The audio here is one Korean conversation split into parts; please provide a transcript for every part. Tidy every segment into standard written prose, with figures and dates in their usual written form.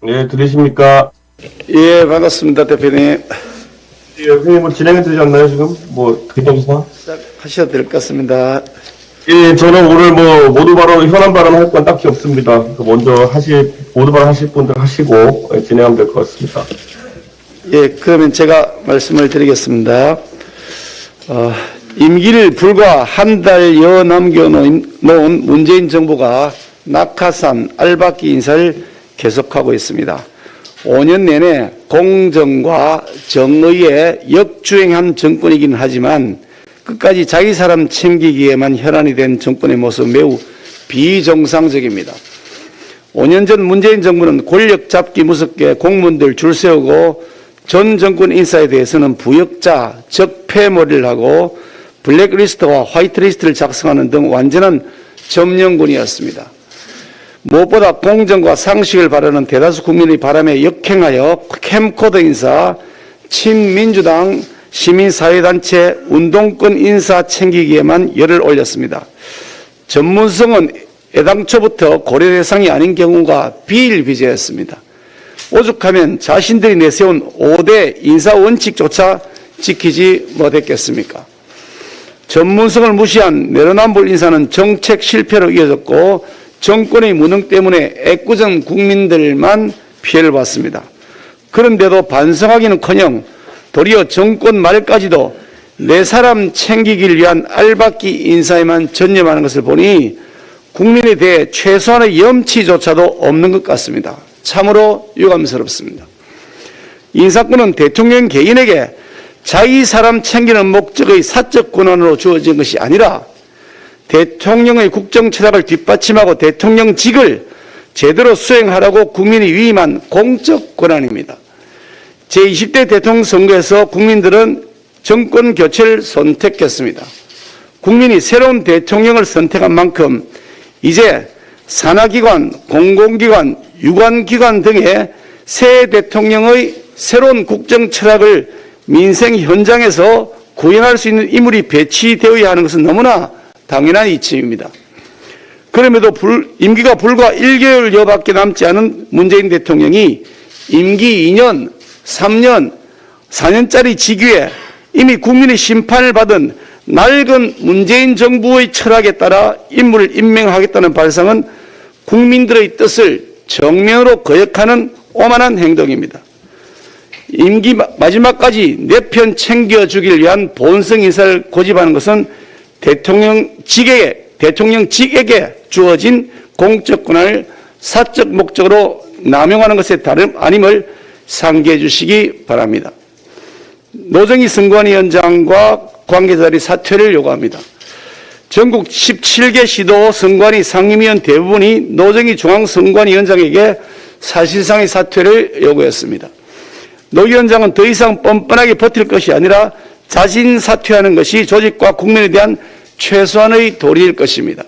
네, 들으십니까? 예, 반갑습니다, 대표님. 예, 선생님 뭐 진행해 드리지 않나요, 지금? 뭐, 대표님사? 하셔도 될 것 같습니다. 예, 저는 오늘 뭐, 모두 발언, 현안 발언 할 건 딱히 없습니다. 먼저 모두 발언 하실 분들 하시고, 진행하면 될 것 같습니다. 예, 그러면 제가 말씀을 드리겠습니다. 임기를 불과 한 달여 남겨놓은 문재인 정부가 낙하산 알박기 인사를 계속하고 있습니다. 5년 내내 공정과 정의에 역주행한 정권이긴 하지만 끝까지 자기 사람 챙기기에만 혈안이 된 정권의 모습 매우 비정상적입니다. 5년 전 문재인 정부는 권력 잡기 무섭게 공무원들 줄 세우고 전 정권 인사에 대해서는 부역자, 적폐몰이를 하고 블랙리스트와 화이트리스트를 작성하는 등 완전한 점령군이었습니다. 무엇보다 공정과 상식을 바라는 대다수 국민의 바람에 역행하여 캠코더 인사, 친민주당, 시민사회단체, 운동권 인사 챙기기에만 열을 올렸습니다. 전문성은 애당초부터 고려 대상이 아닌 경우가 비일비재했습니다. 오죽하면 자신들이 내세운 5대 인사 원칙조차 지키지 못했겠습니까? 전문성을 무시한 내로남불 인사는 정책 실패로 이어졌고 정권의 무능 때문에 애꿎은 국민들만 피해를 봤습니다. 그런데도 반성하기는커녕 도리어 정권 말까지도 내 사람 챙기기를 위한 알박기 인사에만 전념하는 것을 보니 국민에 대해 최소한의 염치조차도 없는 것 같습니다. 참으로 유감스럽습니다. 인사권은 대통령 개인에게 자기 사람 챙기는 목적의 사적 권한으로 주어진 것이 아니라 대통령의 국정 철학을 뒷받침하고 대통령직을 제대로 수행하라고 국민이 위임한 공적 권한입니다. 제20대 대통령 선거에서 국민들은 정권 교체를 선택했습니다. 국민이 새로운 대통령을 선택한 만큼 이제 산하기관, 공공기관, 유관기관 등의 새 대통령의 새로운 국정 철학을 민생 현장에서 구현할 수 있는 인물이 배치되어야 하는 것은 너무나 당연한 이치입니다. 그럼에도 임기가 불과 1개월여밖에 남지 않은 문재인 대통령이 임기 2년, 3년, 4년짜리 직위에 이미 국민의 심판을 받은 낡은 문재인 정부의 철학에 따라 인물을 임명하겠다는 발상은 국민들의 뜻을 정면으로 거역하는 오만한 행동입니다. 임기 마지막까지 내 편 챙겨주길 위한 본성 인사를 고집하는 것은 대통령직에게 주어진 공적 권한을 사적 목적으로 남용하는 것에 다름 아님을 상기해 주시기 바랍니다. 노정희 선관위원장과 관계자들이 사퇴를 요구합니다. 전국 17개 시도 선관위 상임위원 대부분이 노정희 중앙선관위원장에게 사실상의 사퇴를 요구했습니다. 노 위원장은 더 이상 뻔뻔하게 버틸 것이 아니라 자진 사퇴하는 것이 조직과 국민에 대한 최소한의 도리일 것입니다.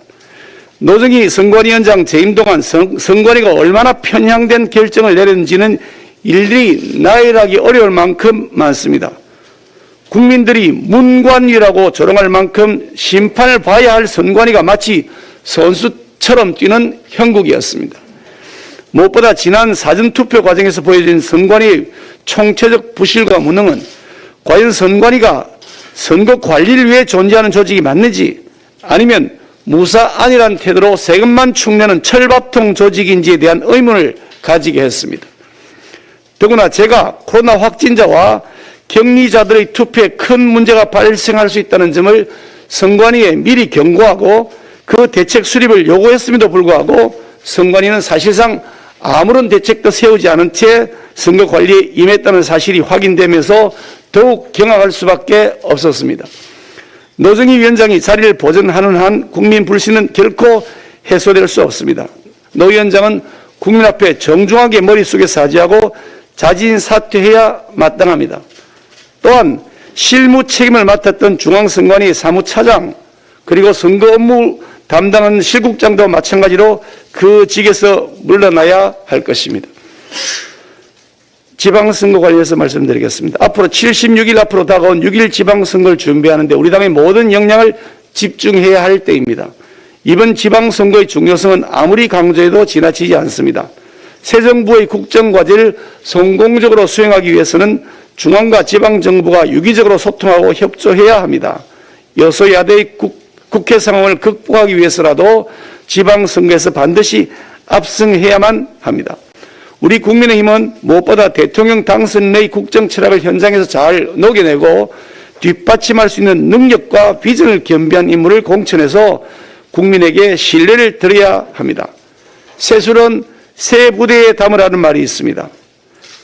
노정희 선관위원장 재임 동안 선관위가 얼마나 편향된 결정을 내렸는지는 일일이 나열하기 어려울 만큼 많습니다. 국민들이 문관위라고 조롱할 만큼 심판을 봐야 할 선관위가 마치 선수처럼 뛰는 형국이었습니다. 무엇보다 지난 사전투표 과정에서 보여진 선관위의 총체적 부실과 무능은 과연 선관위가 선거 관리를 위해 존재하는 조직이 맞는지 아니면 무사안이라는 태도로 세금만 축내는 철밥통 조직인지에 대한 의문을 가지게 했습니다. 더구나 제가 코로나 확진자와 격리자들의 투표에 큰 문제가 발생할 수 있다는 점을 선관위에 미리 경고하고 그 대책 수립을 요구했음에도 불구하고 선관위는 사실상 아무런 대책도 세우지 않은 채 선거 관리에 임했다는 사실이 확인되면서 더욱 경악할 수밖에 없었습니다. 노정희 위원장이 자리를 보존하는 한 국민 불신은 결코 해소될 수 없습니다. 노 위원장은 국민 앞에 정중하게 머릿속에 사죄하고 자진 사퇴해야 마땅합니다. 또한 실무 책임을 맡았던 중앙선관위 사무차장 그리고 선거 업무 담당하는 실국장도 마찬가지로 그 직에서 물러나야 할 것입니다. 지방선거 관련해서 말씀드리겠습니다. 앞으로 76일 앞으로 다가온 6.1 지방선거를 준비하는데 우리 당의 모든 역량을 집중해야 할 때입니다. 이번 지방선거의 중요성은 아무리 강조해도 지나치지 않습니다. 새 정부의 국정과제를 성공적으로 수행하기 위해서는 중앙과 지방정부가 유기적으로 소통하고 협조해야 합니다. 여소야대의 국회 상황을 극복하기 위해서라도 지방선거에서 반드시 압승해야만 합니다. 우리 국민의힘은 무엇보다 대통령 당선인의 국정 철학을 현장에서 잘 녹여내고 뒷받침할 수 있는 능력과 비전을 겸비한 인물을 공천해서 국민에게 신뢰를 드려야 합니다. 새술은 새 부대에 담으라는 말이 있습니다.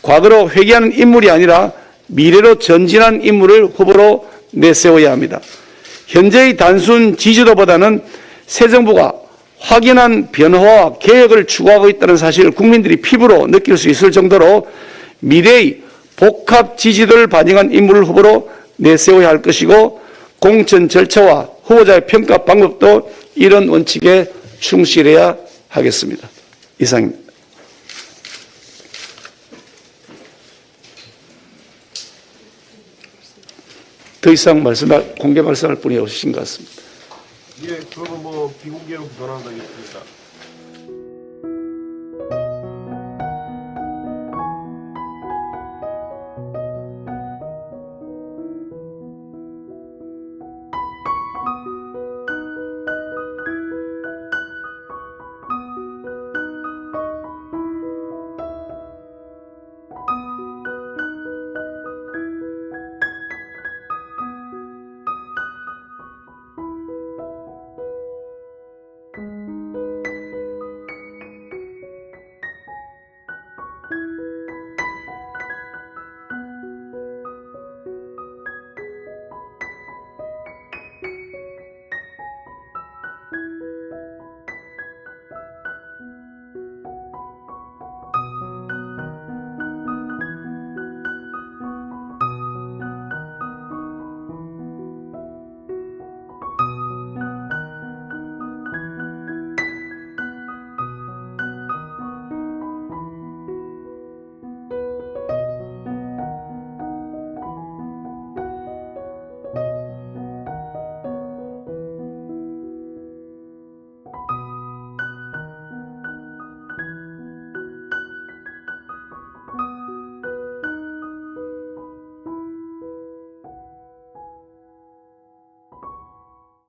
과거로 회귀하는 인물이 아니라 미래로 전진한 인물을 후보로 내세워야 합니다. 현재의 단순 지지도보다는 새 정부가 확연한 변화와 개혁을 추구하고 있다는 사실을 국민들이 피부로 느낄 수 있을 정도로 미래의 복합 지지도를 반영한 인물을 후보로 내세워야 할 것이고, 공천 절차와 후보자의 평가 방법도 이런 원칙에 충실해야 하겠습니다. 이상입니다. 더 이상 공개 말씀할 분이 없으신 것 같습니다. 예, 그러면 비공개로 변환하겠습니다.